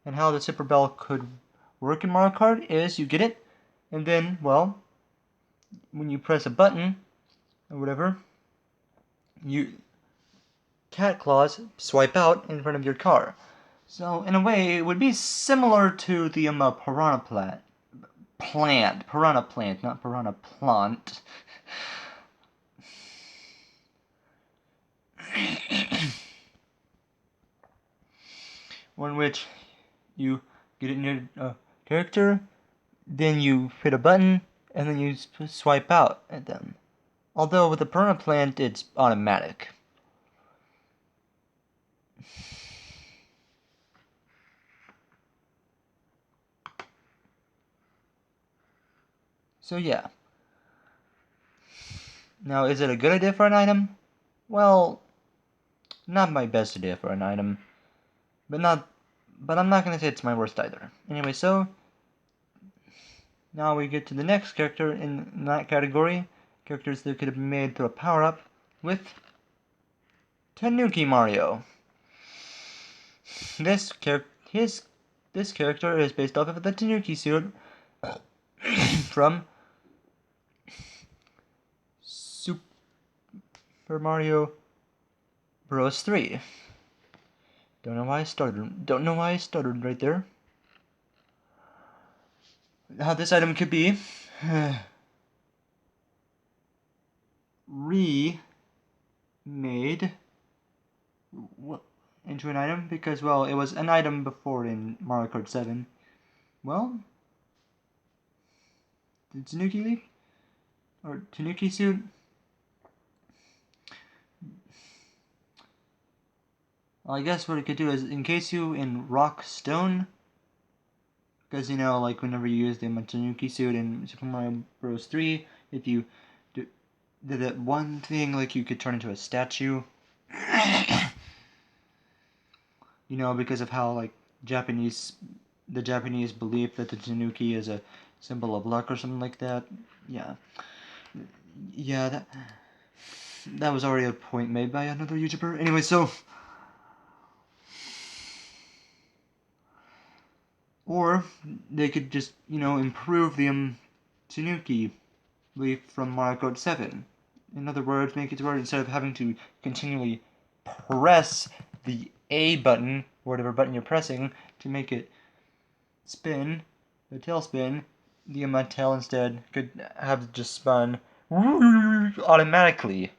And how the Super Bell could work in Mario Kart is you get it, and then, well, when you press a button or whatever, you cat claws swipe out in front of your car. So in a way, it would be similar to the piranha plant, not piranha plant. One which you get it in your character, then you hit a button, and then you swipe out at them. Although with the piranha plant, it's automatic. So yeah. Now, is it a good idea for an item? Well, not my best idea for an item, but I'm not gonna say it's my worst either. Anyway, so now we get to the next character in that category, characters that could have been made through a power-up with Tanuki Mario. This character is based off of the Tanuki suit from Super Mario Bros. 3. Don't know why I stuttered right there. How this item could be remade into an item because, well, it was an item before in Mario Kart 7. Well, the Tanuki Leaf or Tanuki suit. Well, I guess what it could do is encase you in rock stone. Because, you know, like whenever you use the Tanuki suit in Super Mario Bros. 3, if you did that one thing, like you could turn into a statue. You know, because of how, like, the Japanese belief that the Tanuki is a symbol of luck or something like that. Yeah. Yeah, that was already a point made by another YouTuber. Anyway, so... Or they could just, you know, improve the Tanuki leaf from Mario Kart 7. In other words, make it to where instead of having to continually press the A button, or whatever button you're pressing, to make it spin, the tail spin, the tail instead could have just spun automatically,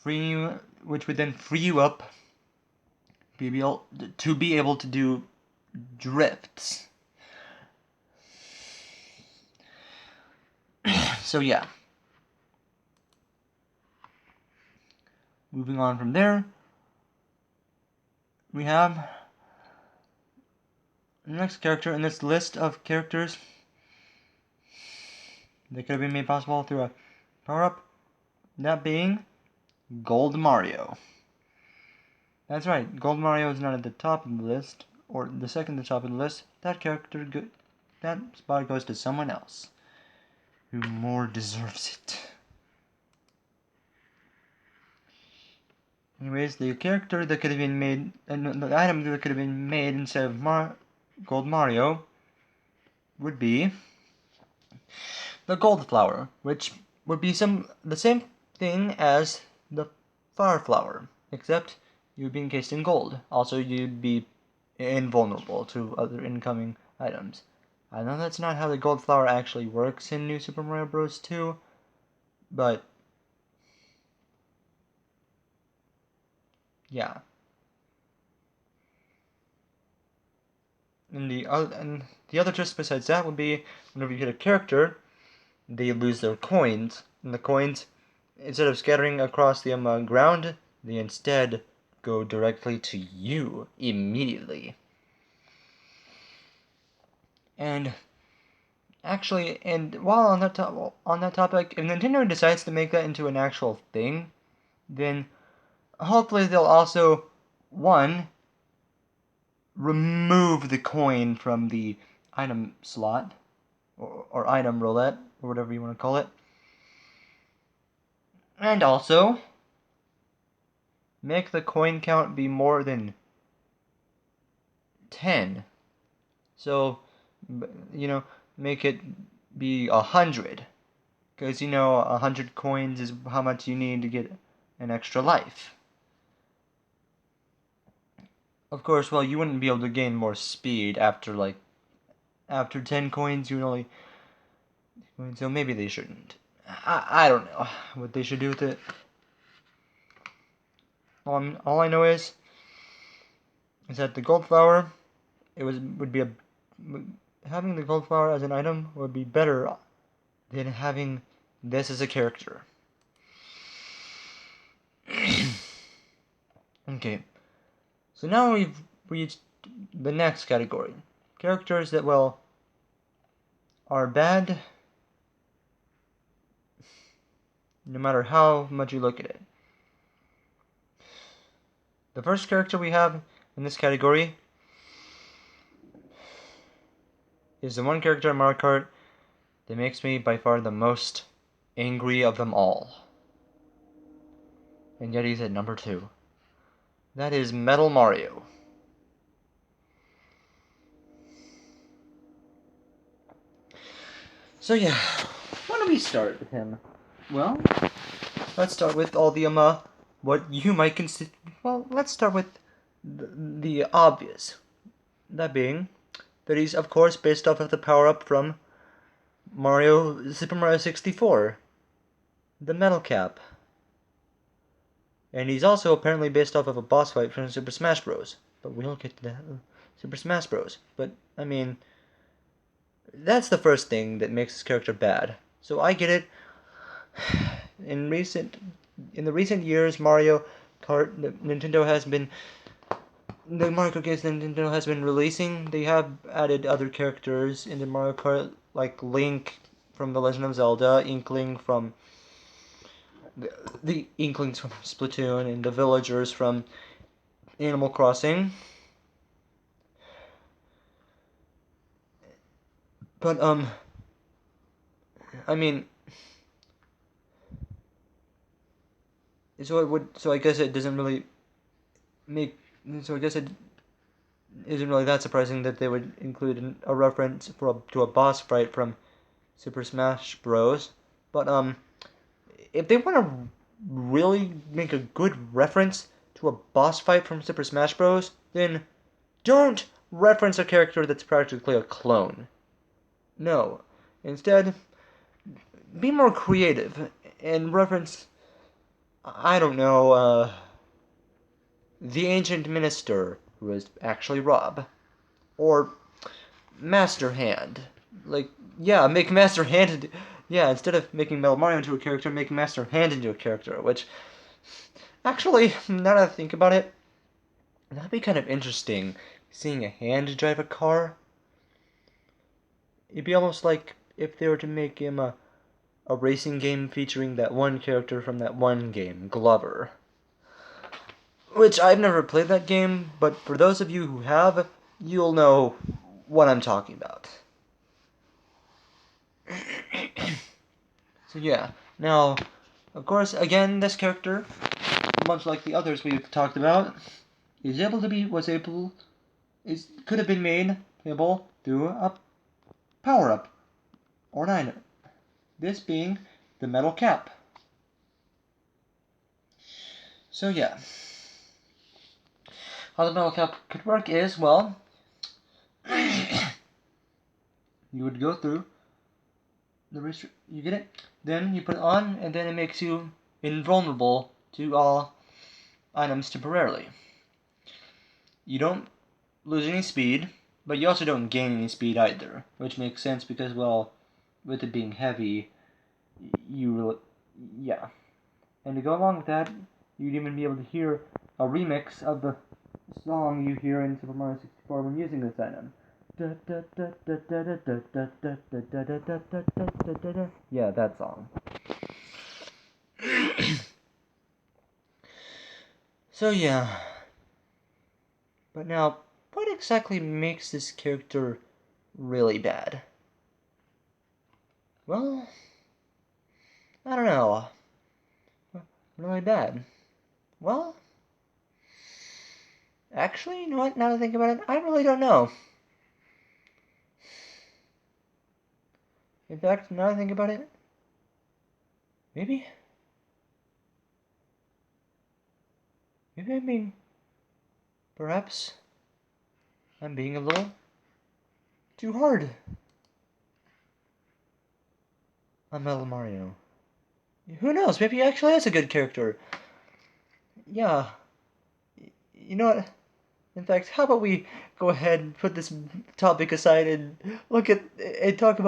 which would then free you up to be able to do drifts. So yeah. Moving on from there, we have the next character in this list of characters that could have been made possible through a power-up, that being Gold Mario. That's right, Gold Mario is not at the top of the list, or the second to the top of the list. That spot goes to someone else who more deserves it. Anyways, the character that could have been made, and the item that could have been made instead of Gold Mario would be the Gold Flower, which would be the same thing as the Fire Flower, except you'd be encased in gold. Also, you'd be invulnerable to other incoming items. I know that's not how the Gold Flower actually works in New Super Mario Bros. 2, but yeah. And the other twist besides that would be whenever you hit a character, they lose their coins, and the coins, instead of scattering across the ground, they instead go directly to you immediately. And actually, and while on that topic, if Nintendo decides to make that into an actual thing, then hopefully they'll also remove the coin from the item slot or item roulette or whatever you want to call it. And also, make the coin count be more than 10. So, make it be 100. Because, 100 coins is how much you need to get an extra life. Of course, well, you wouldn't be able to gain more speed after 10 coins, you would only... So maybe they shouldn't. I don't know what they should do with it. All I know is that the gold flower, having the gold flower as an item would be better than having this as a character. Okay, so now we've reached the next category. Characters that, well, are bad no matter how much you look at it. The first character we have in this category is the one character in Mario Kart that makes me by far the most angry of them all. And yet he's at number 2. That is Metal Mario. So yeah, why don't we start with him? Well, let's start with all the what you might consider. Well, let's start with the obvious. That being that he's of course based off of the power-up from Super Mario 64, the Metal Cap. And he's also apparently based off of a boss fight from Super Smash Bros. But we'll get to that. Super Smash Bros. But, I mean, that's the first thing that makes this character bad. So I get it. In the recent years, Mario Kart, the Mario Kart games Nintendo has been releasing, they have added other characters into Mario Kart, like Link from The Legend of Zelda, Inkling from the Inklings from Splatoon, and the villagers from Animal Crossing. But, I mean, so I guess it doesn't really so I guess it isn't really that surprising that they would include a reference to a boss fight from Super Smash Bros. But, if they want to really make a good reference to a boss fight from Super Smash Bros., then don't reference a character that's practically a clone. No. Instead, be more creative and reference, I don't know, the Ancient Minister, who was actually Rob. Or Master Hand. Make Master Hand instead of making Metal Mario into a character, make Master Hand into a character, which, actually, now that I think about it, that'd be kind of interesting, seeing a hand drive a car. It'd be almost like if they were to make him a racing game featuring that one character from that one game, Glover. Which, I've never played that game, but for those of you who have, you'll know what I'm talking about. So yeah, now, of course, again, this character, much like the others we've talked about, could have been made playable through a power-up, or an item. This being the Metal Cap. So yeah, how the Metal Cap could work is, well, you would go through you get it, then you put it on, and then it makes you invulnerable to all items temporarily. You don't lose any speed, but you also don't gain any speed either, which makes sense because, well, with it being heavy, yeah. And to go along with that, you'd even be able to hear a remix of the song you hear in Super Mario 64 when using this item. Yeah, that song. So yeah. But now, what exactly makes this character really bad? Well, I don't know. Really bad. Well, Actually, you know what? Now that I think about it, I really don't know. In fact, now that I think about it, maybe perhaps I'm being a little too hard on Metal Mario. Who knows? Maybe he actually is a good character. Yeah. You know what? In fact, how about we go ahead and put this topic aside and look at and talk about